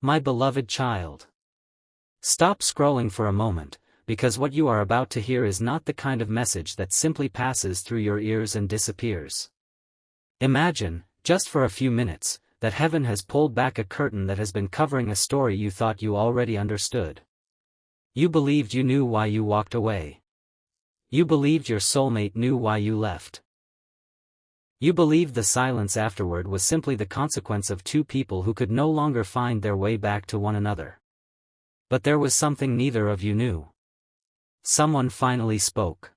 My beloved child. Stop scrolling for a moment, because what you are about to hear is not the kind of message that simply passes through your ears and disappears. Imagine, just for a few minutes, that heaven has pulled back a curtain that has been covering a story you thought you already understood. You believed you knew why you walked away. You believed your soulmate knew why you left. You believed the silence afterward was simply the consequence of two people who could no longer find their way back to one another. But there was something neither of you knew. Someone finally spoke.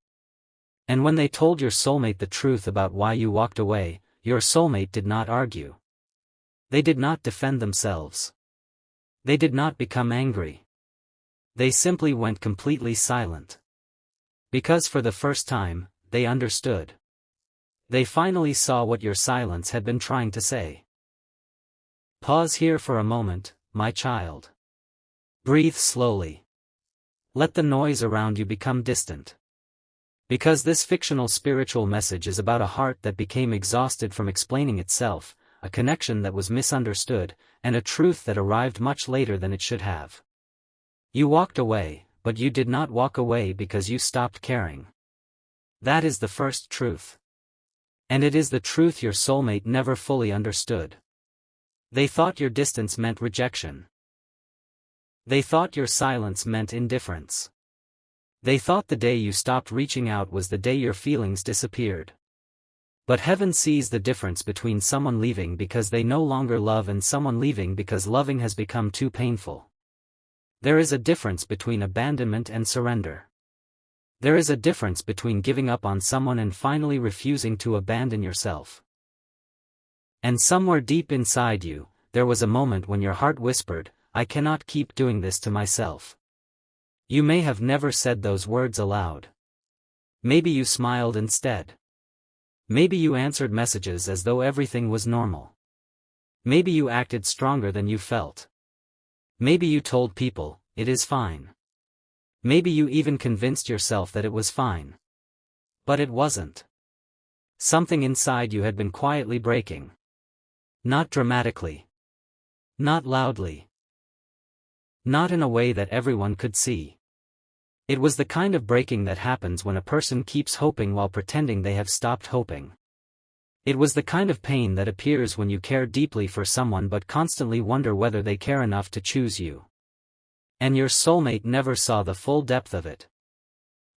And when they told your soulmate the truth about why you walked away, your soulmate did not argue. They did not defend themselves. They did not become angry. They simply went completely silent. Because for the first time, they understood. They finally saw what your silence had been trying to say. Pause here for a moment, my child. Breathe slowly. Let the noise around you become distant. Because this fictional spiritual message is about a heart that became exhausted from explaining itself, a connection that was misunderstood, and a truth that arrived much later than it should have. You walked away, but you did not walk away because you stopped caring. That is the first truth. And it is the truth your soulmate never fully understood. They thought your distance meant rejection. They thought your silence meant indifference. They thought the day you stopped reaching out was the day your feelings disappeared. But heaven sees the difference between someone leaving because they no longer love and someone leaving because loving has become too painful. There is a difference between abandonment and surrender. There is a difference between giving up on someone and finally refusing to abandon yourself. And somewhere deep inside you, there was a moment when your heart whispered, I cannot keep doing this to myself. You may have never said those words aloud. Maybe you smiled instead. Maybe you answered messages as though everything was normal. Maybe you acted stronger than you felt. Maybe you told people, it is fine. Maybe you even convinced yourself that it was fine. But it wasn't. Something inside you had been quietly breaking. Not dramatically. Not loudly. Not in a way that everyone could see. It was the kind of breaking that happens when a person keeps hoping while pretending they have stopped hoping. It was the kind of pain that appears when you care deeply for someone but constantly wonder whether they care enough to choose you. And your soulmate never saw the full depth of it.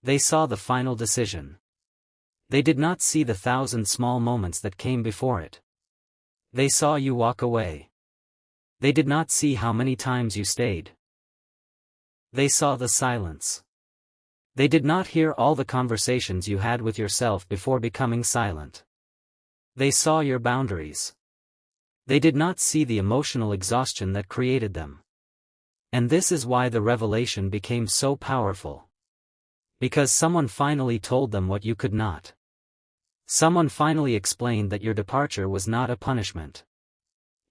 They saw the final decision. They did not see the 1,000 small moments that came before it. They saw you walk away. They did not see how many times you stayed. They saw the silence. They did not hear all the conversations you had with yourself before becoming silent. They saw your boundaries. They did not see the emotional exhaustion that created them. And this is why the revelation became so powerful. Because someone finally told them what you could not. Someone finally explained that your departure was not a punishment.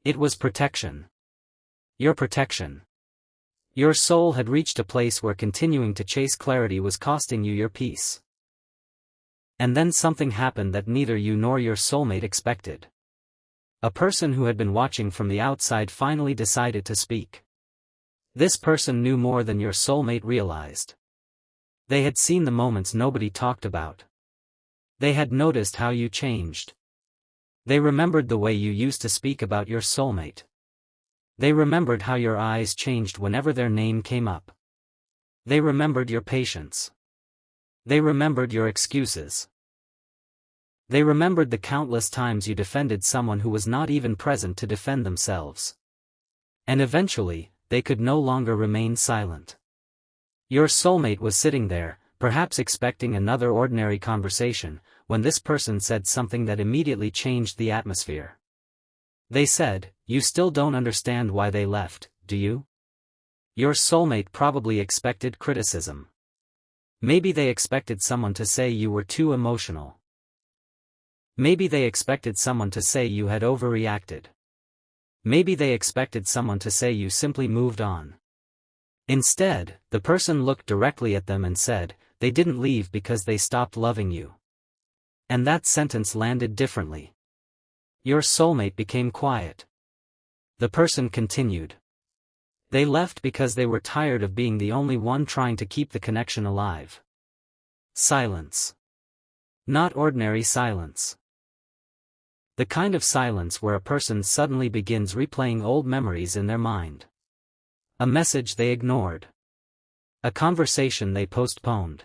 It was protection. Your protection. Your soul had reached a place where continuing to chase clarity was costing you your peace. And then something happened that neither you nor your soulmate expected. A person who had been watching from the outside finally decided to speak. This person knew more than your soulmate realized. They had seen the moments nobody talked about. They had noticed how you changed. They remembered the way you used to speak about your soulmate. They remembered how your eyes changed whenever their name came up. They remembered your patience. They remembered your excuses. They remembered the countless times you defended someone who was not even present to defend themselves. And eventually, they could no longer remain silent. Your soulmate was sitting there, perhaps expecting another ordinary conversation, when this person said something that immediately changed the atmosphere. They said, "You still don't understand why they left, do you?" Your soulmate probably expected criticism. Maybe they expected someone to say you were too emotional. Maybe they expected someone to say you had overreacted. Maybe they expected someone to say you simply moved on. Instead, the person looked directly at them and said, they didn't leave because they stopped loving you. And that sentence landed differently. Your soulmate became quiet. The person continued. They left because they were tired of being the only one trying to keep the connection alive. Silence. Not ordinary silence. The kind of silence where a person suddenly begins replaying old memories in their mind. A message they ignored. A conversation they postponed.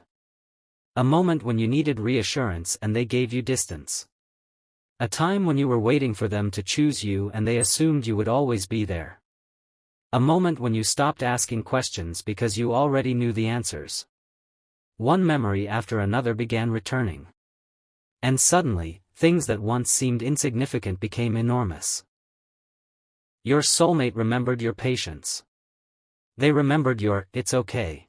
A moment when you needed reassurance and they gave you distance. A time when you were waiting for them to choose you and they assumed you would always be there. A moment when you stopped asking questions because you already knew the answers. One memory after another began returning. And suddenly, things that once seemed insignificant became enormous. Your soulmate remembered your patience. They remembered your, "It's okay."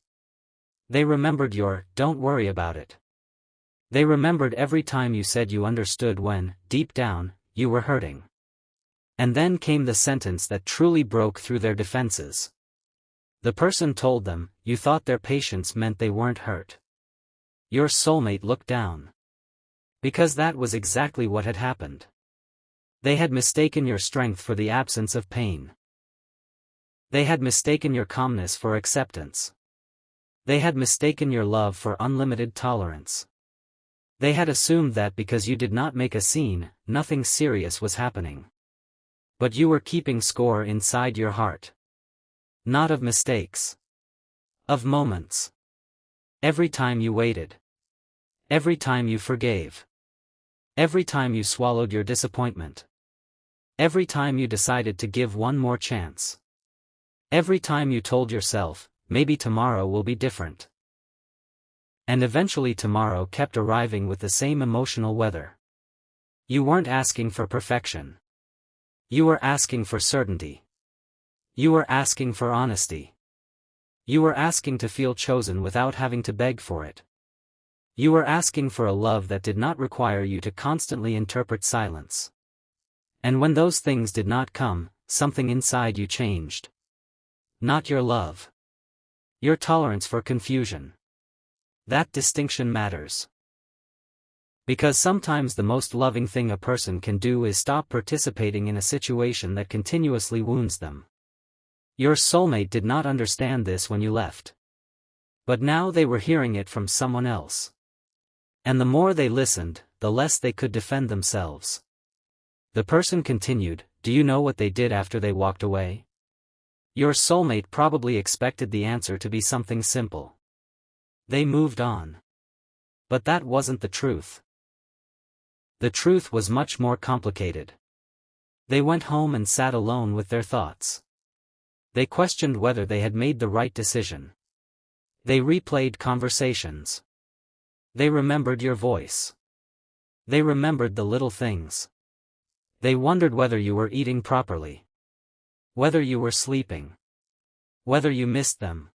They remembered your, "Don't worry about it." They remembered every time you said you understood when, deep down, you were hurting. And then came the sentence that truly broke through their defenses. The person told them, you thought their patience meant they weren't hurt. Your soulmate looked down. Because that was exactly what had happened. They had mistaken your strength for the absence of pain. They had mistaken your calmness for acceptance. They had mistaken your love for unlimited tolerance. They had assumed that because you did not make a scene, nothing serious was happening. But you were keeping score inside your heart. Not of mistakes. Of moments. Every time you waited. Every time you forgave. Every time you swallowed your disappointment. Every time you decided to give one more chance. Every time you told yourself, maybe tomorrow will be different. And eventually tomorrow kept arriving with the same emotional weather. You weren't asking for perfection. You were asking for certainty. You were asking for honesty. You were asking to feel chosen without having to beg for it. You were asking for a love that did not require you to constantly interpret silence. And when those things did not come, something inside you changed. Not your love. Your tolerance for confusion. That distinction matters. Because sometimes the most loving thing a person can do is stop participating in a situation that continuously wounds them. Your soulmate did not understand this when you left. But now they were hearing it from someone else. And the more they listened, the less they could defend themselves. The person continued, "Do you know what they did after they walked away?" Your soulmate probably expected the answer to be something simple. They moved on. But that wasn't the truth. The truth was much more complicated. They went home and sat alone with their thoughts. They questioned whether they had made the right decision. They replayed conversations. They remembered your voice. They remembered the little things. They wondered whether you were eating properly. Whether you were sleeping. Whether you missed them.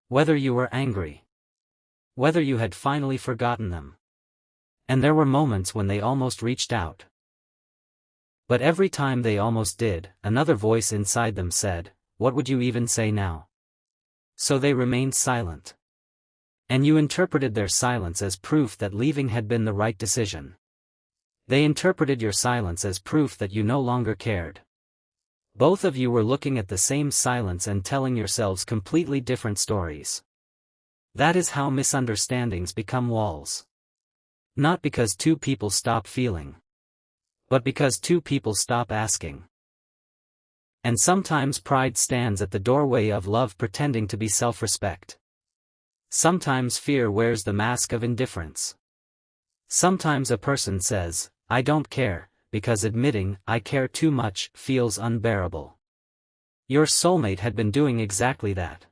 Whether you were angry. Whether you had finally forgotten them. And there were moments when they almost reached out. But every time they almost did, another voice inside them said, "What would you even say now?" So they remained silent. And you interpreted their silence as proof that leaving had been the right decision. They interpreted your silence as proof that you no longer cared. Both of you were looking at the same silence and telling yourselves completely different stories. That is how misunderstandings become walls. Not because two people stop feeling. But because two people stop asking. And sometimes pride stands at the doorway of love pretending to be self-respect. Sometimes fear wears the mask of indifference. Sometimes a person says, "I don't care," because admitting, "I care too much," feels unbearable. Your soulmate had been doing exactly that.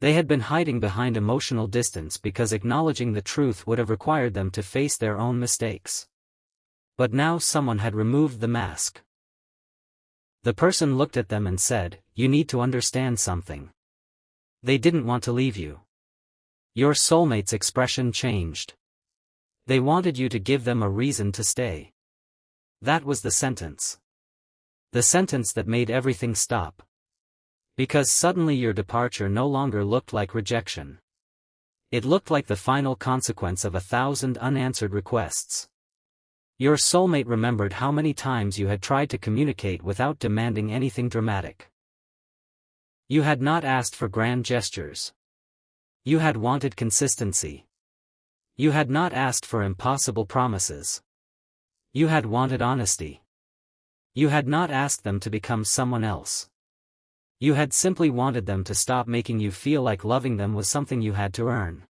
They had been hiding behind emotional distance because acknowledging the truth would have required them to face their own mistakes. But now someone had removed the mask. The person looked at them and said, "You need to understand something." They didn't want to leave you. Your soulmate's expression changed. They wanted you to give them a reason to stay. That was the sentence. The sentence that made everything stop. Because suddenly your departure no longer looked like rejection. It looked like the final consequence of 1,000 unanswered requests. Your soulmate remembered how many times you had tried to communicate without demanding anything dramatic. You had not asked for grand gestures. You had wanted consistency. You had not asked for impossible promises. You had wanted honesty. You had not asked them to become someone else. You had simply wanted them to stop making you feel like loving them was something you had to earn.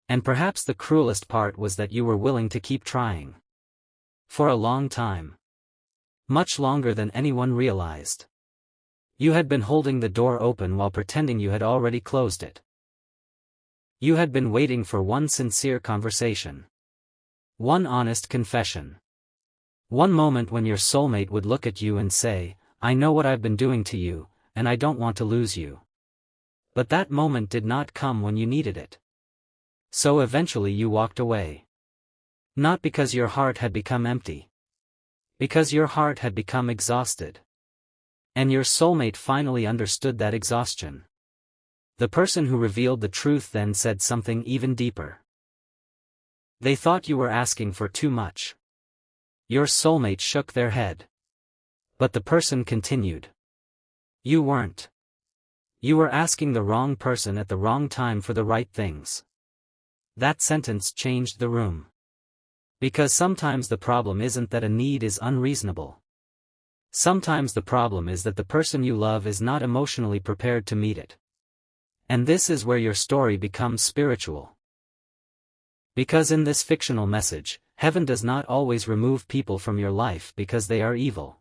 And perhaps the cruelest part was that you were willing to keep trying. For a long time. Much longer than anyone realized. You had been holding the door open while pretending you had already closed it. You had been waiting for one sincere conversation. One honest confession. One moment when your soulmate would look at you and say, "I know what I've been doing to you, and I don't want to lose you." But that moment did not come when you needed it. So eventually you walked away. Not because your heart had become empty. Because your heart had become exhausted. And your soulmate finally understood that exhaustion. The person who revealed the truth then said something even deeper. They thought you were asking for too much. Your soulmate shook their head. But the person continued. You weren't. You were asking the wrong person at the wrong time for the right things. That sentence changed the room. Because sometimes the problem isn't that a need is unreasonable. Sometimes the problem is that the person you love is not emotionally prepared to meet it. And this is where your story becomes spiritual. Because in this fictional message, heaven does not always remove people from your life because they are evil.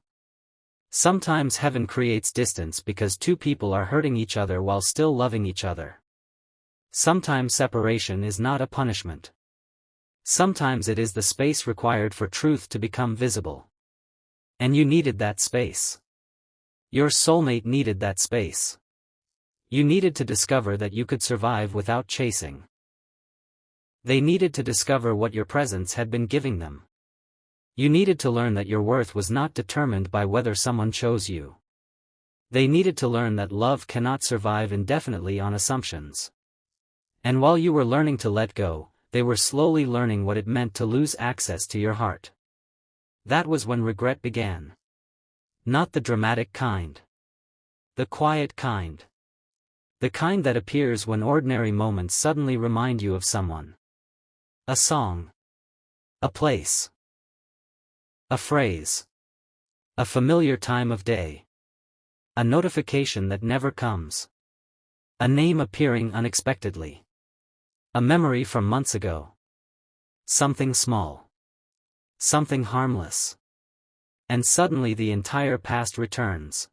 Sometimes heaven creates distance because two people are hurting each other while still loving each other. Sometimes separation is not a punishment. Sometimes it is the space required for truth to become visible. And you needed that space. Your soulmate needed that space. You needed to discover that you could survive without chasing. They needed to discover what your presence had been giving them. You needed to learn that your worth was not determined by whether someone chose you. They needed to learn that love cannot survive indefinitely on assumptions. And while you were learning to let go, they were slowly learning what it meant to lose access to your heart. That was when regret began. Not the dramatic kind. The quiet kind. The kind that appears when ordinary moments suddenly remind you of someone. A song. A place. A phrase. A familiar time of day. A notification that never comes. A name appearing unexpectedly. A memory from months ago. Something small. Something harmless. And suddenly the entire past returns.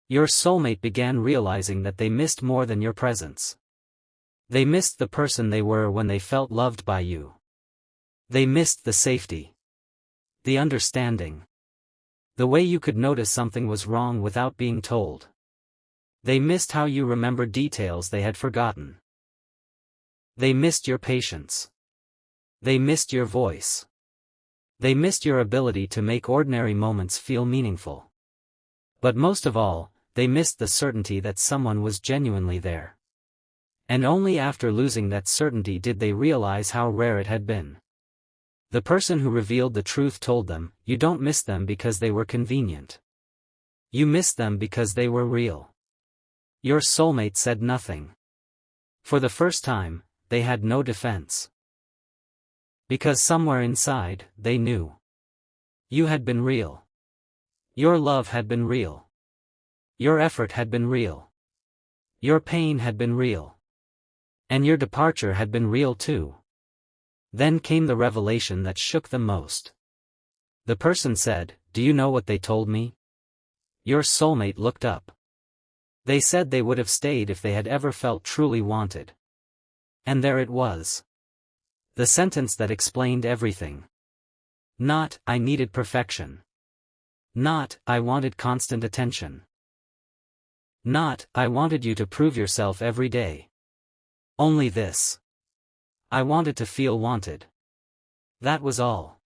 Your soulmate began realizing that they missed more than your presence. They missed the person they were when they felt loved by you. They missed the safety. The understanding. The way you could notice something was wrong without being told. They missed how you remembered details they had forgotten. They missed your patience. They missed your voice. They missed your ability to make ordinary moments feel meaningful. But most of all, they missed the certainty that someone was genuinely there. And only after losing that certainty did they realize how rare it had been. The person who revealed the truth told them, you don't miss them because they were convenient. You miss them because they were real. Your soulmate said nothing. For the first time, they had no defense. Because somewhere inside, they knew. You had been real. Your love had been real. Your effort had been real. Your pain had been real. And your departure had been real too. Then came the revelation that shook them most. The person said, "Do you know what they told me?" Your soulmate looked up. They said they would have stayed if they had ever felt truly wanted. And there it was. The sentence that explained everything. Not, "I needed perfection." Not, "I wanted constant attention." Not, "I wanted you to prove yourself every day." Only this. "I wanted to feel wanted." That was all.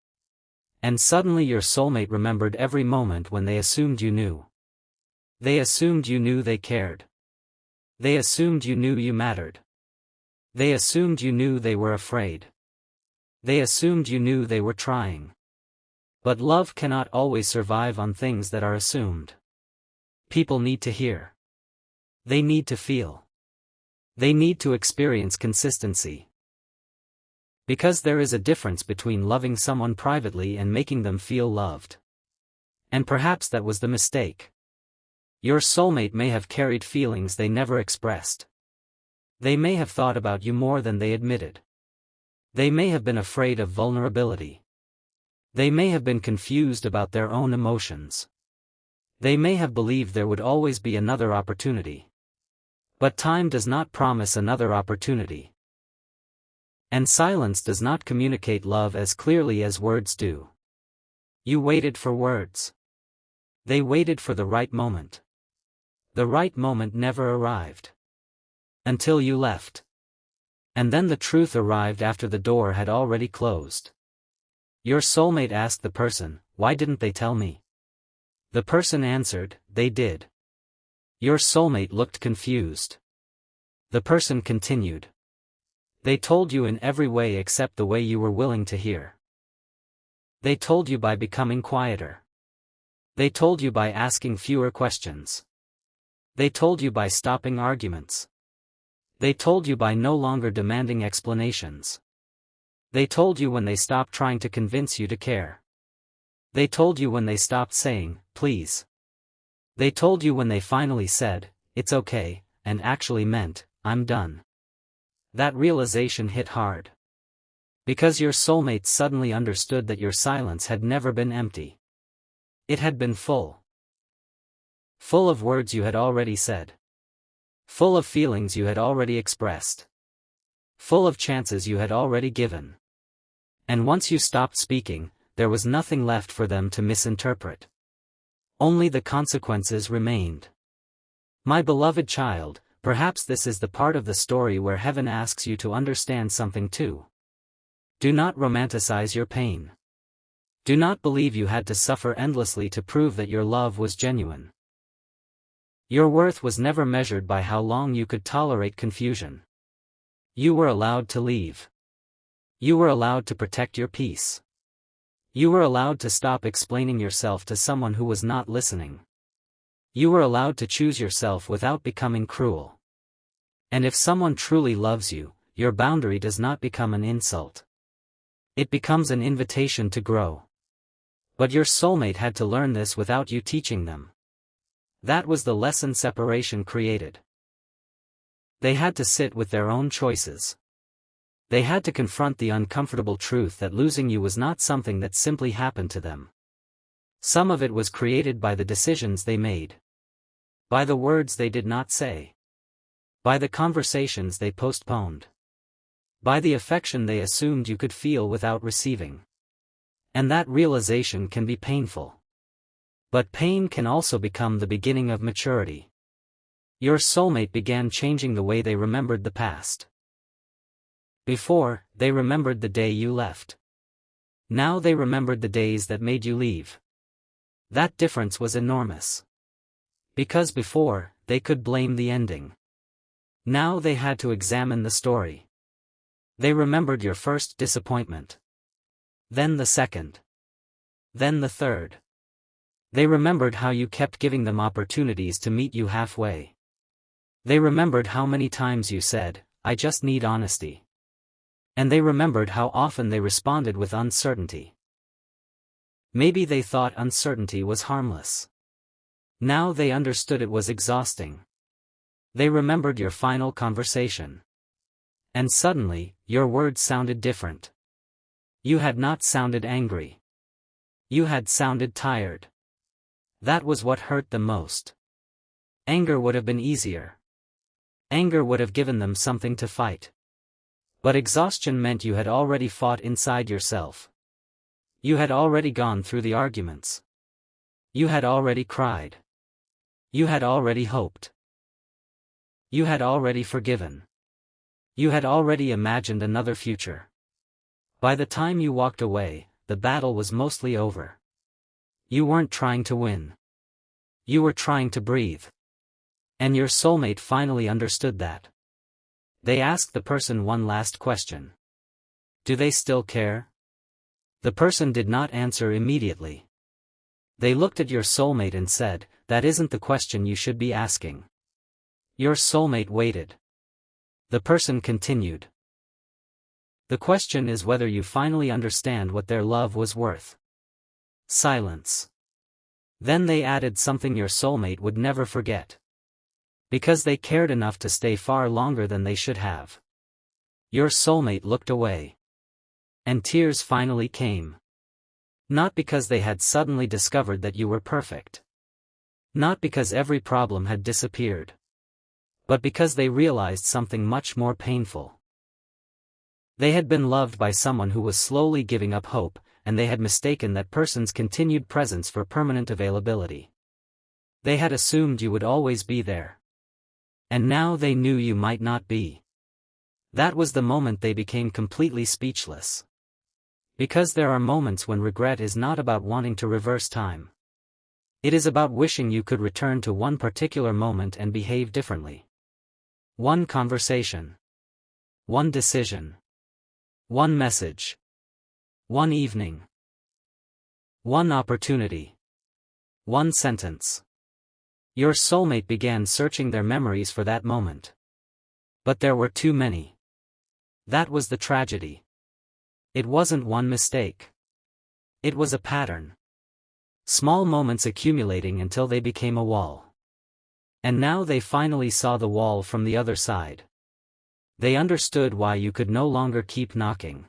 And suddenly your soulmate remembered every moment when they assumed you knew. They assumed you knew they cared. They assumed you knew you mattered. They assumed you knew they were afraid. They assumed you knew they were trying. But love cannot always survive on things that are assumed. People need to hear. They need to feel. They need to experience consistency. Because there is a difference between loving someone privately and making them feel loved. And perhaps that was the mistake. Your soulmate may have carried feelings they never expressed. They may have thought about you more than they admitted. They may have been afraid of vulnerability. They may have been confused about their own emotions. They may have believed there would always be another opportunity. But time does not promise another opportunity. And silence does not communicate love as clearly as words do. You waited for words. They waited for the right moment. The right moment never arrived. Until you left. And then the truth arrived after the door had already closed. Your soulmate asked the person, "Why didn't they tell me?" The person answered, "They did." Your soulmate looked confused. The person continued. "They told you in every way except the way you were willing to hear. They told you by becoming quieter. They told you by asking fewer questions. They told you by stopping arguments. They told you by no longer demanding explanations. They told you when they stopped trying to convince you to care. They told you when they stopped saying, 'Please.' They told you when they finally said, 'It's okay,' and actually meant, 'I'm done.'" That realization hit hard. Because your soulmate suddenly understood that your silence had never been empty. It had been full. Full of words you had already said. Full of feelings you had already expressed. Full of chances you had already given. And once you stopped speaking, there was nothing left for them to misinterpret. Only the consequences remained. My beloved child, perhaps this is the part of the story where heaven asks you to understand something too. Do not romanticize your pain. Do not believe you had to suffer endlessly to prove that your love was genuine. Your worth was never measured by how long you could tolerate confusion. You were allowed to leave. You were allowed to protect your peace. You were allowed to stop explaining yourself to someone who was not listening. You were allowed to choose yourself without becoming cruel. And if someone truly loves you, your boundary does not become an insult. It becomes an invitation to grow. But your soulmate had to learn this without you teaching them. That was the lesson separation created. They had to sit with their own choices. They had to confront the uncomfortable truth that losing you was not something that simply happened to them. Some of it was created by the decisions they made. By the words they did not say. By the conversations they postponed. By the affection they assumed you could feel without receiving. And that realization can be painful. But pain can also become the beginning of maturity. Your soulmate began changing the way they remembered the past. Before, they remembered the day you left. Now they remembered the days that made you leave. That difference was enormous. Because before, they could blame the ending. Now they had to examine the story. They remembered your first disappointment. Then the second. Then the third. They remembered how you kept giving them opportunities to meet you halfway. They remembered how many times you said, "I just need honesty." And they remembered how often they responded with uncertainty. Maybe they thought uncertainty was harmless. Now they understood it was exhausting. They remembered your final conversation. And suddenly, your words sounded different. You had not sounded angry. You had sounded tired. That was what hurt them most. Anger would have been easier. Anger would have given them something to fight. But exhaustion meant you had already fought inside yourself. You had already gone through the arguments. You had already cried. You had already hoped. You had already forgiven. You had already imagined another future. By the time you walked away, the battle was mostly over. You weren't trying to win. You were trying to breathe. And your soulmate finally understood that. They asked the person one last question. Do they still care? The person did not answer immediately. They looked at your soulmate and said, that isn't the question you should be asking. Your soulmate waited. The person continued. The question is whether you finally understand what their love was worth. Silence. Then they added something your soulmate would never forget. Because they cared enough to stay far longer than they should have. Your soulmate looked away. And tears finally came. Not because they had suddenly discovered that you were perfect. Not because every problem had disappeared. But because they realized something much more painful. They had been loved by someone who was slowly giving up hope, and they had mistaken that person's continued presence for permanent availability. They had assumed you would always be there. And now they knew you might not be. That was the moment they became completely speechless. Because there are moments when regret is not about wanting to reverse time. It is about wishing you could return to one particular moment and behave differently. One conversation. One decision. One message. One evening. One opportunity. One sentence. Your soulmate began searching their memories for that moment. But there were too many. That was the tragedy. It wasn't one mistake. It was a pattern. Small moments accumulating until they became a wall. And now they finally saw the wall from the other side. They understood why you could no longer keep knocking.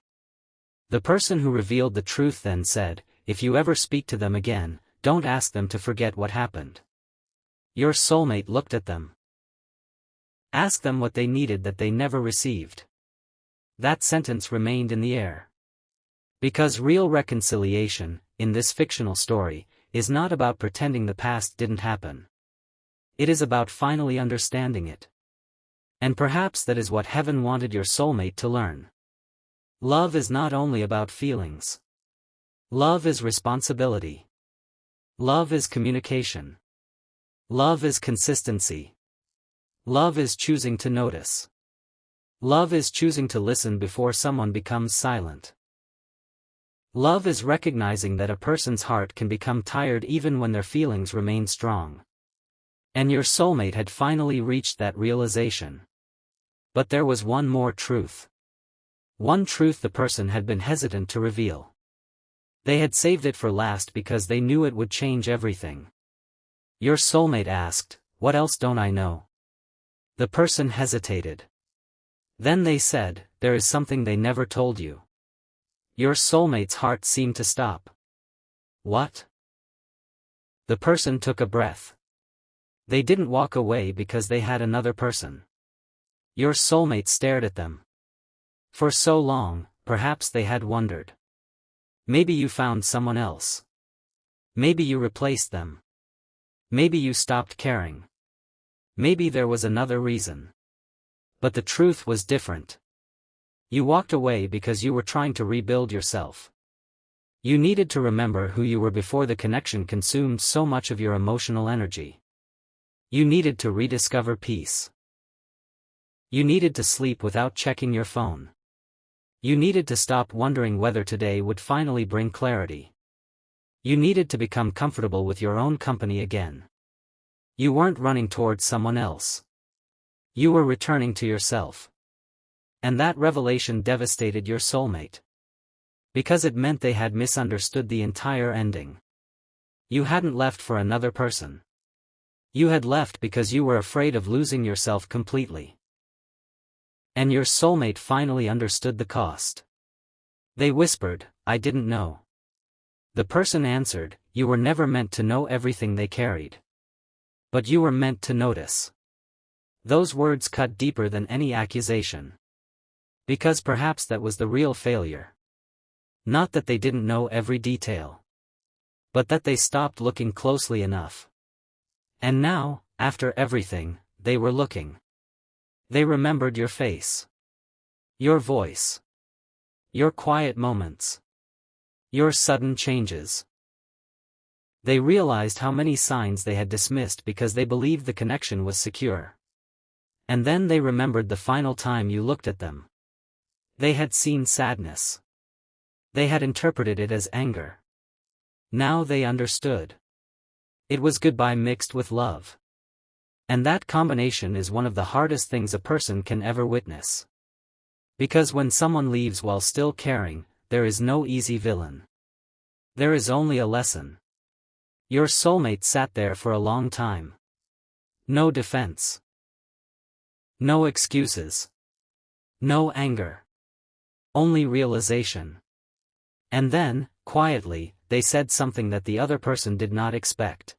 The person who revealed the truth then said, if you ever speak to them again, don't ask them to forget what happened. Your soulmate looked at them. Ask them what they needed that they never received. That sentence remained in the air. Because real reconciliation, in this fictional story, is not about pretending the past didn't happen. It is about finally understanding it. And perhaps that is what heaven wanted your soulmate to learn. Love is not only about feelings. Love is responsibility. Love is communication. Love is consistency. Love is choosing to notice. Love is choosing to listen before someone becomes silent. Love is recognizing that a person's heart can become tired even when their feelings remain strong. And your soulmate had finally reached that realization. But there was one more truth. One truth the person had been hesitant to reveal. They had saved it for last because they knew it would change everything. Your soulmate asked, "What else don't I know?" The person hesitated. Then they said, "There is something they never told you." Your soulmate's heart seemed to stop. What? The person took a breath. They didn't walk away because they had another person. Your soulmate stared at them. For so long, perhaps they had wondered. Maybe you found someone else. Maybe you replaced them. Maybe you stopped caring. Maybe there was another reason. But the truth was different. You walked away because you were trying to rebuild yourself. You needed to remember who you were before the connection consumed so much of your emotional energy. You needed to rediscover peace. You needed to sleep without checking your phone. You needed to stop wondering whether today would finally bring clarity. You needed to become comfortable with your own company again. You weren't running towards someone else. You were returning to yourself. And that revelation devastated your soulmate. Because it meant they had misunderstood the entire ending. You hadn't left for another person. You had left because you were afraid of losing yourself completely. And your soulmate finally understood the cost. They whispered, "I didn't know." The person answered, "You were never meant to know everything they carried. But you were meant to notice." Those words cut deeper than any accusation. Because perhaps that was the real failure. Not that they didn't know every detail. But that they stopped looking closely enough. And now, after everything, they were looking. They remembered your face. Your voice. Your quiet moments. Your sudden changes. They realized how many signs they had dismissed because they believed the connection was secure. And then they remembered the final time you looked at them. They had seen sadness. They had interpreted it as anger. Now they understood. It was goodbye mixed with love. And that combination is one of the hardest things a person can ever witness. Because when someone leaves while still caring, there is no easy villain. There is only a lesson. Your soulmate sat there for a long time. No defense. No excuses. No anger. Only realization. And then, quietly, they said something that the other person did not expect.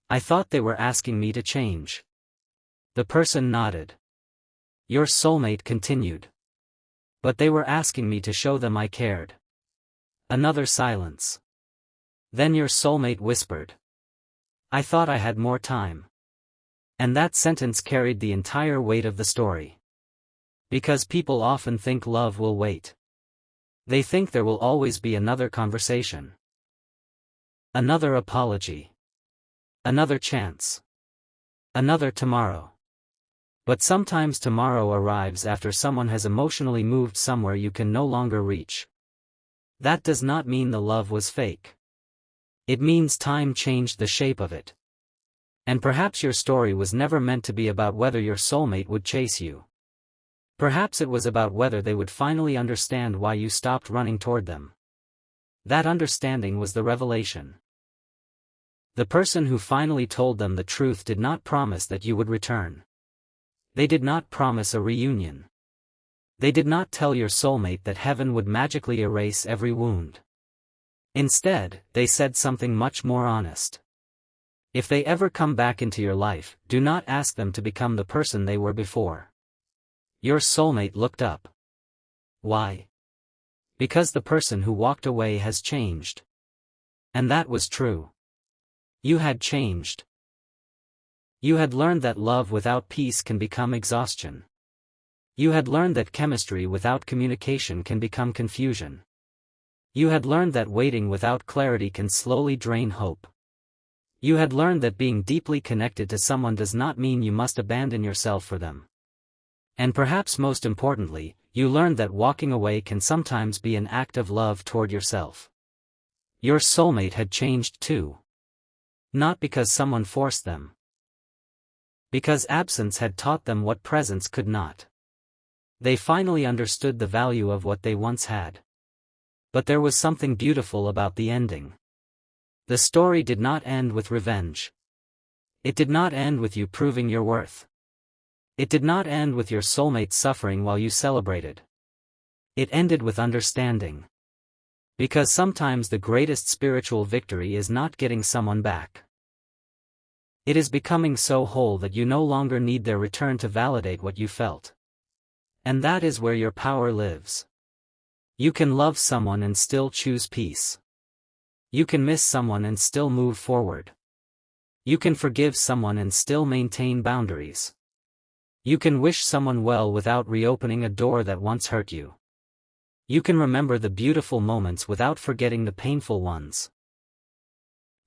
I thought they were asking me to change. The person nodded. Your soulmate continued. But they were asking me to show them I cared. Another silence. Then your soulmate whispered. I thought I had more time. And that sentence carried the entire weight of the story. Because people often think love will wait. They think there will always be another conversation. Another apology. Another chance. Another tomorrow. But sometimes tomorrow arrives after someone has emotionally moved somewhere you can no longer reach. That does not mean the love was fake. It means time changed the shape of it. And perhaps your story was never meant to be about whether your soulmate would chase you. Perhaps it was about whether they would finally understand why you stopped running toward them. That understanding was the revelation. The person who finally told them the truth did not promise that you would return. They did not promise a reunion. They did not tell your soulmate that heaven would magically erase every wound. Instead, they said something much more honest. If they ever come back into your life, do not ask them to become the person they were before. Your soulmate looked up. Why? Because the person who walked away has changed. And that was true. You had changed. You had learned that love without peace can become exhaustion. You had learned that chemistry without communication can become confusion. You had learned that waiting without clarity can slowly drain hope. You had learned that being deeply connected to someone does not mean you must abandon yourself for them. And perhaps most importantly, you learned that walking away can sometimes be an act of love toward yourself. Your soulmate had changed too. Not because someone forced them. Because absence had taught them what presence could not. They finally understood the value of what they once had. But there was something beautiful about the ending. The story did not end with revenge. It did not end with you proving your worth. It did not end with your soulmate suffering while you celebrated. It ended with understanding. Because sometimes the greatest spiritual victory is not getting someone back. It is becoming so whole that you no longer need their return to validate what you felt. And that is where your power lives. You can love someone and still choose peace. You can miss someone and still move forward. You can forgive someone and still maintain boundaries. You can wish someone well without reopening a door that once hurt you. You can remember the beautiful moments without forgetting the painful ones.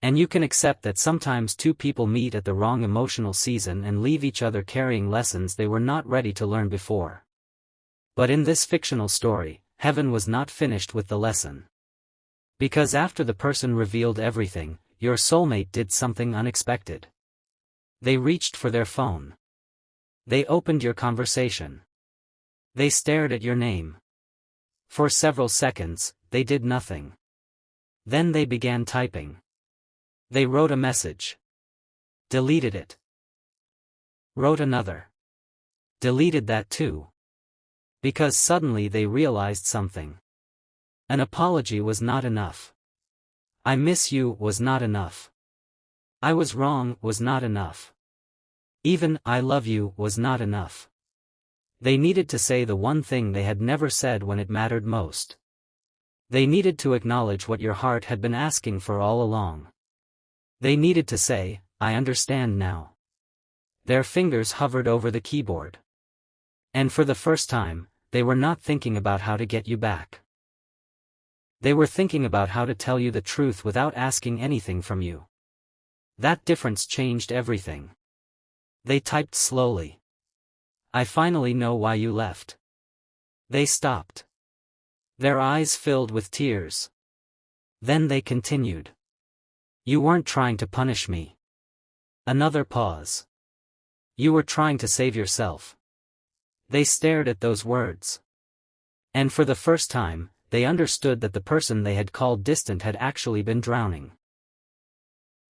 And you can accept that sometimes two people meet at the wrong emotional season and leave each other carrying lessons they were not ready to learn before. But in this fictional story, heaven was not finished with the lesson. Because after the person revealed everything, your soulmate did something unexpected. They reached for their phone. They opened your conversation. They stared at your name. For several seconds, they did nothing. Then they began typing. They wrote a message. Deleted it. Wrote another. Deleted that too. Because suddenly they realized something. An apology was not enough. I miss you was not enough. I was wrong was not enough. Even I love you was not enough. They needed to say the one thing they had never said when it mattered most. They needed to acknowledge what your heart had been asking for all along. They needed to say, I understand now. Their fingers hovered over the keyboard. And for the first time, they were not thinking about how to get you back. They were thinking about how to tell you the truth without asking anything from you. That difference changed everything. They typed slowly. I finally know why you left. They stopped. Their eyes filled with tears. Then they continued. You weren't trying to punish me. Another pause. You were trying to save yourself. They stared at those words. And for the first time, they understood that the person they had called distant had actually been drowning.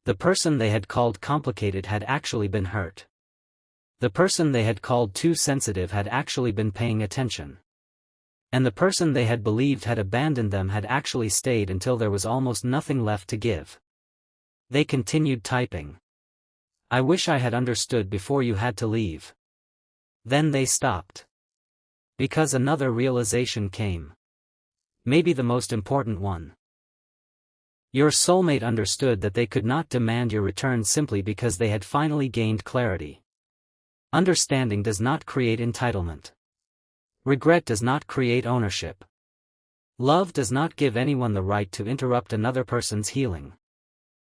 The person they had called complicated had actually been hurt. The person they had called too sensitive had actually been paying attention. And the person they had believed had abandoned them had actually stayed until there was almost nothing left to give. They continued typing. I wish I had understood before you had to leave. Then they stopped. Because another realization came. Maybe the most important one. Your soulmate understood that they could not demand your return simply because they had finally gained clarity. Understanding does not create entitlement. Regret does not create ownership. Love does not give anyone the right to interrupt another person's healing.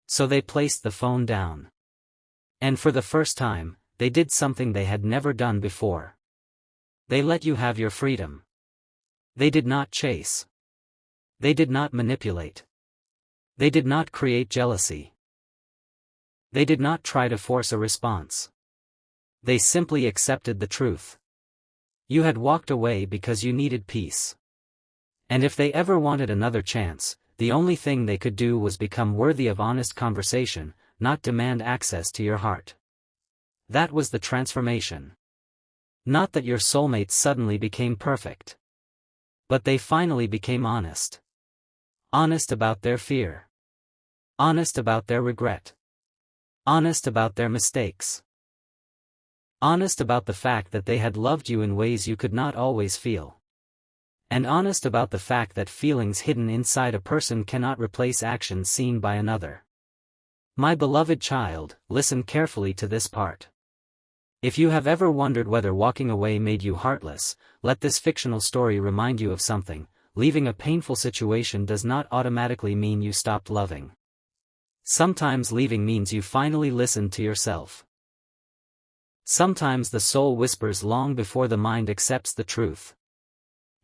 So they placed the phone down. And for the first time, they did something they had never done before. They let you have your freedom. They did not chase. They did not manipulate. They did not create jealousy. They did not try to force a response. They simply accepted the truth. You had walked away because you needed peace. And if they ever wanted another chance, the only thing they could do was become worthy of honest conversation, not demand access to your heart. That was the transformation. Not that your soulmates suddenly became perfect. But they finally became honest. Honest about their fear. Honest about their regret. Honest about their mistakes. Honest about the fact that they had loved you in ways you could not always feel. And honest about the fact that feelings hidden inside a person cannot replace actions seen by another. My beloved child, listen carefully to this part. If you have ever wondered whether walking away made you heartless, let this fictional story remind you of something. Leaving a painful situation does not automatically mean you stopped loving. Sometimes leaving means you finally listened to yourself. Sometimes the soul whispers long before the mind accepts the truth.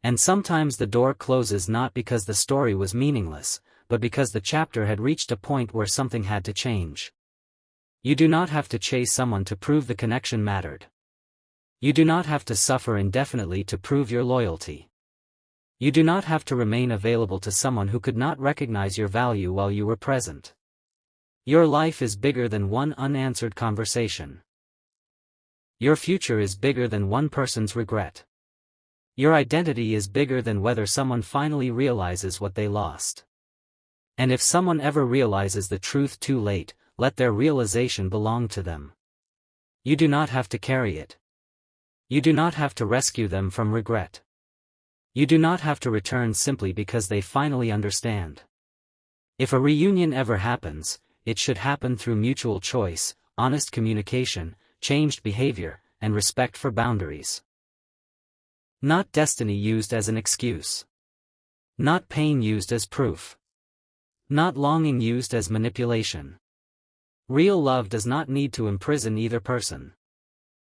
And sometimes the door closes not because the story was meaningless, but because the chapter had reached a point where something had to change. You do not have to chase someone to prove the connection mattered. You do not have to suffer indefinitely to prove your loyalty. You do not have to remain available to someone who could not recognize your value while you were present. Your life is bigger than one unanswered conversation. Your future is bigger than one person's regret. Your identity is bigger than whether someone finally realizes what they lost. And if someone ever realizes the truth too late, let their realization belong to them. You do not have to carry it. You do not have to rescue them from regret. You do not have to return simply because they finally understand. If a reunion ever happens, it should happen through mutual choice, honest communication, changed behavior, and respect for boundaries. Not destiny used as an excuse. Not pain used as proof. Not longing used as manipulation. Real love does not need to imprison either person.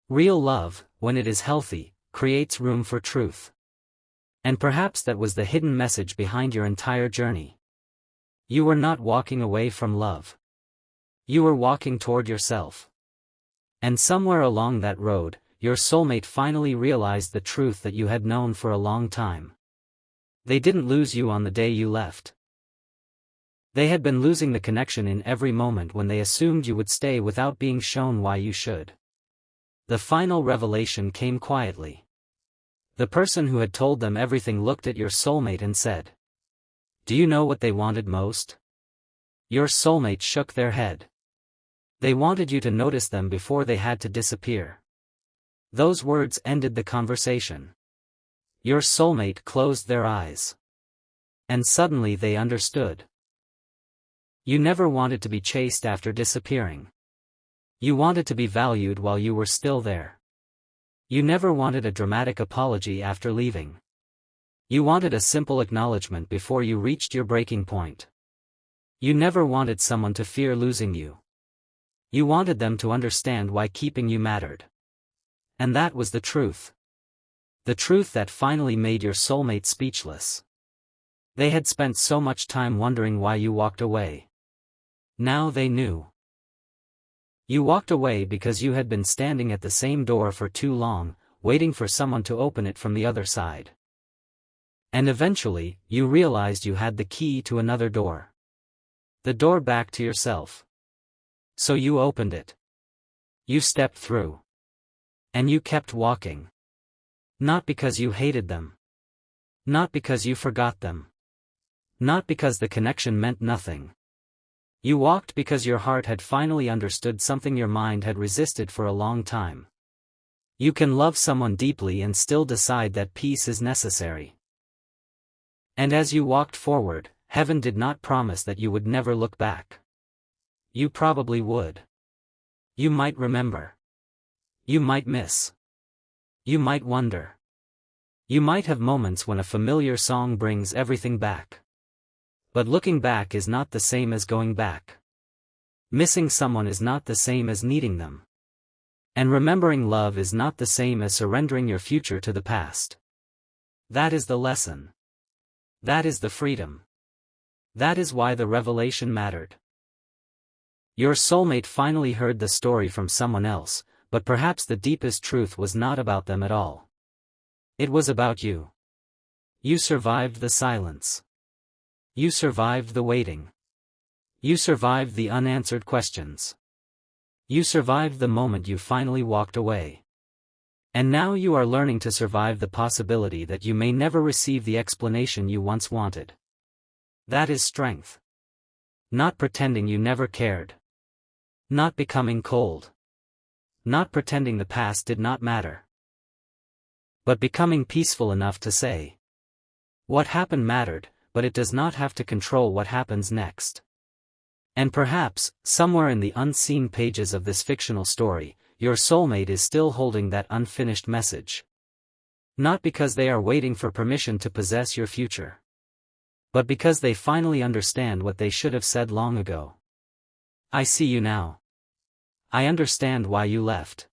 Real love, when it is healthy, creates room for truth. And perhaps that was the hidden message behind your entire journey. You were not walking away from love. You were walking toward yourself. And somewhere along that road, your soulmate finally realized the truth that you had known for a long time. They didn't lose you on the day you left. They had been losing the connection in every moment when they assumed you would stay without being shown why you should. The final revelation came quietly. The person who had told them everything looked at your soulmate and said, "Do you know what they wanted most?" Your soulmate shook their head. They wanted you to notice them before they had to disappear. Those words ended the conversation. Your soulmate closed their eyes. And suddenly they understood. You never wanted to be chased after disappearing. You wanted to be valued while you were still there. You never wanted a dramatic apology after leaving. You wanted a simple acknowledgement before you reached your breaking point. You never wanted someone to fear losing you. You wanted them to understand why keeping you mattered. And that was the truth. The truth that finally made your soulmate speechless. They had spent so much time wondering why you walked away. Now they knew. You walked away because you had been standing at the same door for too long, waiting for someone to open it from the other side. And eventually, you realized you had the key to another door. The door back to yourself. So you opened it. You stepped through. And you kept walking. Not because you hated them. Not because you forgot them. Not because the connection meant nothing. You walked because your heart had finally understood something your mind had resisted for a long time. You can love someone deeply and still decide that peace is necessary. And as you walked forward, heaven did not promise that you would never look back. You probably would. You might remember. You might miss. You might wonder. You might have moments when a familiar song brings everything back. But looking back is not the same as going back. Missing someone is not the same as needing them. And remembering love is not the same as surrendering your future to the past. That is the lesson. That is the freedom. That is why the revelation mattered. Your soulmate finally heard the story from someone else, but perhaps the deepest truth was not about them at all. It was about you. You survived the silence. You survived the waiting. You survived the unanswered questions. You survived the moment you finally walked away. And now you are learning to survive the possibility that you may never receive the explanation you once wanted. That is strength. Not pretending you never cared. Not becoming cold. Not pretending the past did not matter. But becoming peaceful enough to say, what happened mattered, but it does not have to control what happens next. And perhaps, somewhere in the unseen pages of this fictional story, your soulmate is still holding that unfinished message. Not because they are waiting for permission to possess your future. But because they finally understand what they should have said long ago. I see you now. I understand why you left.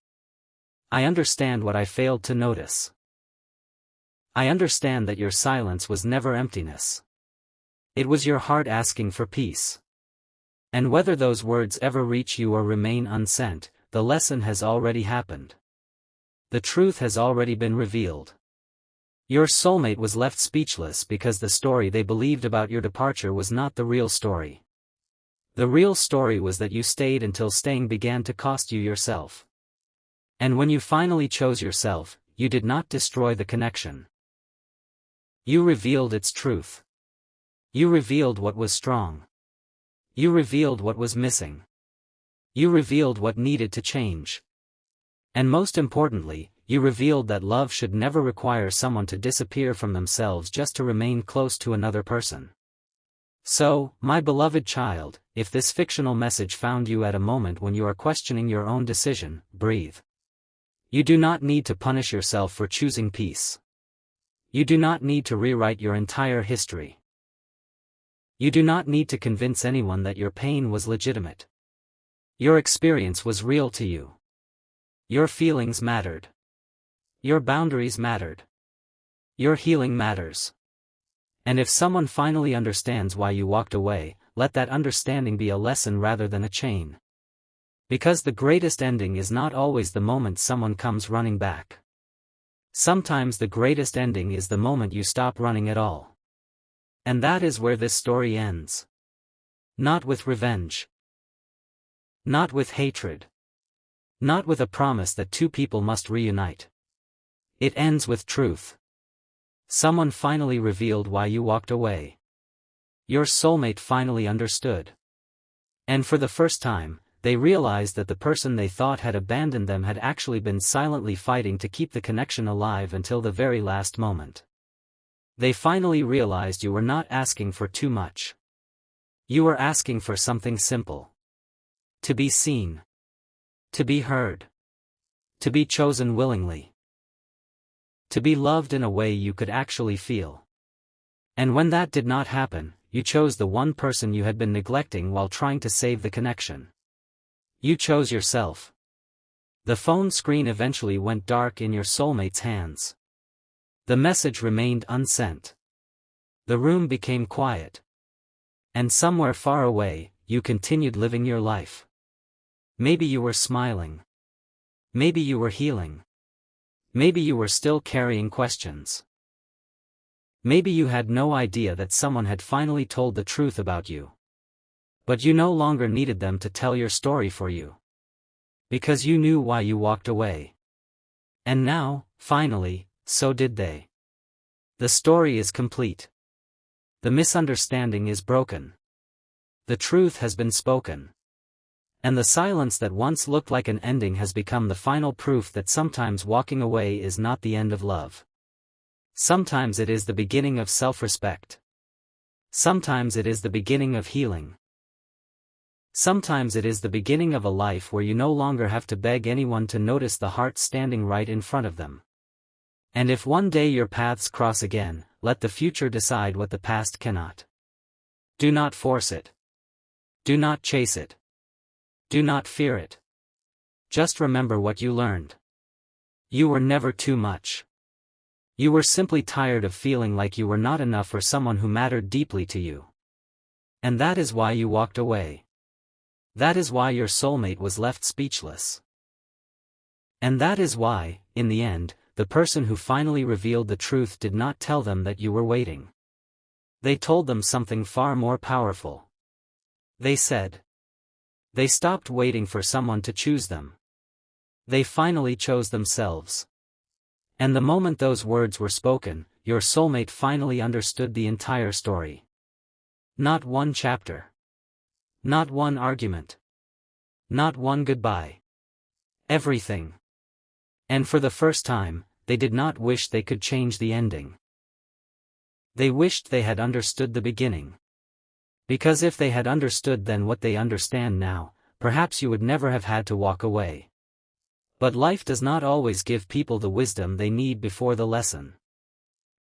I understand what I failed to notice. I understand that your silence was never emptiness. It was your heart asking for peace. And whether those words ever reach you or remain unsent, the lesson has already happened. The truth has already been revealed. Your soulmate was left speechless because the story they believed about your departure was not the real story. The real story was that you stayed until staying began to cost you yourself. And when you finally chose yourself, you did not destroy the connection. You revealed its truth. You revealed what was strong. You revealed what was missing. You revealed what needed to change. And most importantly, you revealed that love should never require someone to disappear from themselves just to remain close to another person. So, my beloved child, if this fictional message found you at a moment when you are questioning your own decision, breathe. You do not need to punish yourself for choosing peace. You do not need to rewrite your entire history. You do not need to convince anyone that your pain was legitimate. Your experience was real to you. Your feelings mattered. Your boundaries mattered. Your healing matters. And if someone finally understands why you walked away, let that understanding be a lesson rather than a chain. Because the greatest ending is not always the moment someone comes running back. Sometimes the greatest ending is the moment you stop running at all. And that is where this story ends. Not with revenge. Not with hatred. Not with a promise that two people must reunite. It ends with truth. Someone finally revealed why you walked away. Your soulmate finally understood. And for the first time, they realized that the person they thought had abandoned them had actually been silently fighting to keep the connection alive until the very last moment. They finally realized you were not asking for too much. You were asking for something simple. To be seen. To be heard. To be chosen willingly. To be loved in a way you could actually feel. And when that did not happen, you chose the one person you had been neglecting while trying to save the connection. You chose yourself. The phone screen eventually went dark in your soulmate's hands. The message remained unsent. The room became quiet. And somewhere far away, you continued living your life. Maybe you were smiling. Maybe you were healing. Maybe you were still carrying questions. Maybe you had no idea that someone had finally told the truth about you. But you no longer needed them to tell your story for you. Because you knew why you walked away. And now, finally, so did they. The story is complete. The misunderstanding is broken. The truth has been spoken. And the silence that once looked like an ending has become the final proof that sometimes walking away is not the end of love. Sometimes it is the beginning of self-respect. Sometimes it is the beginning of healing. Sometimes it is the beginning of a life where you no longer have to beg anyone to notice the heart standing right in front of them. And if one day your paths cross again, let the future decide what the past cannot. Do not force it. Do not chase it. Do not fear it. Just remember what you learned. You were never too much. You were simply tired of feeling like you were not enough for someone who mattered deeply to you. And that is why you walked away. That is why your soulmate was left speechless. And that is why, in the end, the person who finally revealed the truth did not tell them that you were waiting. They told them something far more powerful. They said. They stopped waiting for someone to choose them. They finally chose themselves. And the moment those words were spoken, your soulmate finally understood the entire story. Not one chapter. Not one argument. Not one goodbye. Everything. And for the first time, they did not wish they could change the ending. They wished they had understood the beginning. Because if they had understood then what they understand now, perhaps you would never have had to walk away. But life does not always give people the wisdom they need before the lesson.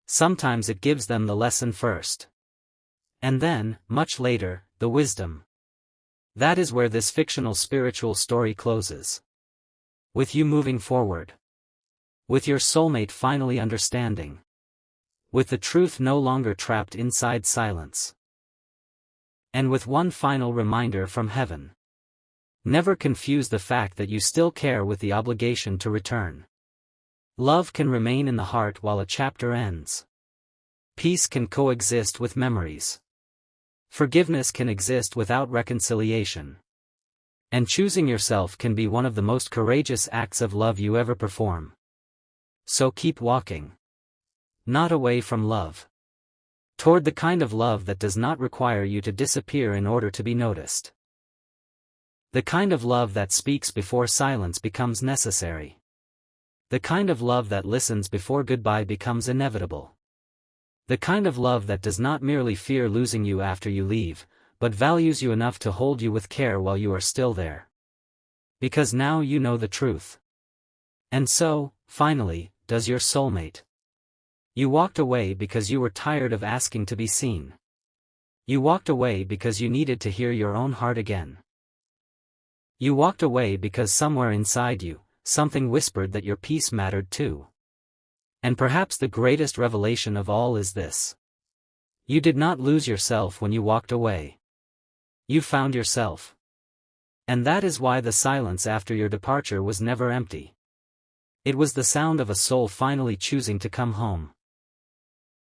Sometimes it gives them the lesson first. And then, much later, the wisdom. That is where this fictional spiritual story closes. With you moving forward. With your soulmate finally understanding. With the truth no longer trapped inside silence. And with one final reminder from heaven. Never confuse the fact that you still care with the obligation to return. Love can remain in the heart while a chapter ends. Peace can coexist with memories. Forgiveness can exist without reconciliation. And choosing yourself can be one of the most courageous acts of love you ever perform. So keep walking. Not away from love. Toward the kind of love that does not require you to disappear in order to be noticed. The kind of love that speaks before silence becomes necessary. The kind of love that listens before goodbye becomes inevitable. The kind of love that does not merely fear losing you after you leave, but values you enough to hold you with care while you are still there. Because now you know the truth. And so, finally, does your soulmate. You walked away because you were tired of asking to be seen. You walked away because you needed to hear your own heart again. You walked away because somewhere inside you, something whispered that your peace mattered too. And perhaps the greatest revelation of all is this. You did not lose yourself when you walked away. You found yourself. And that is why the silence after your departure was never empty. It was the sound of a soul finally choosing to come home.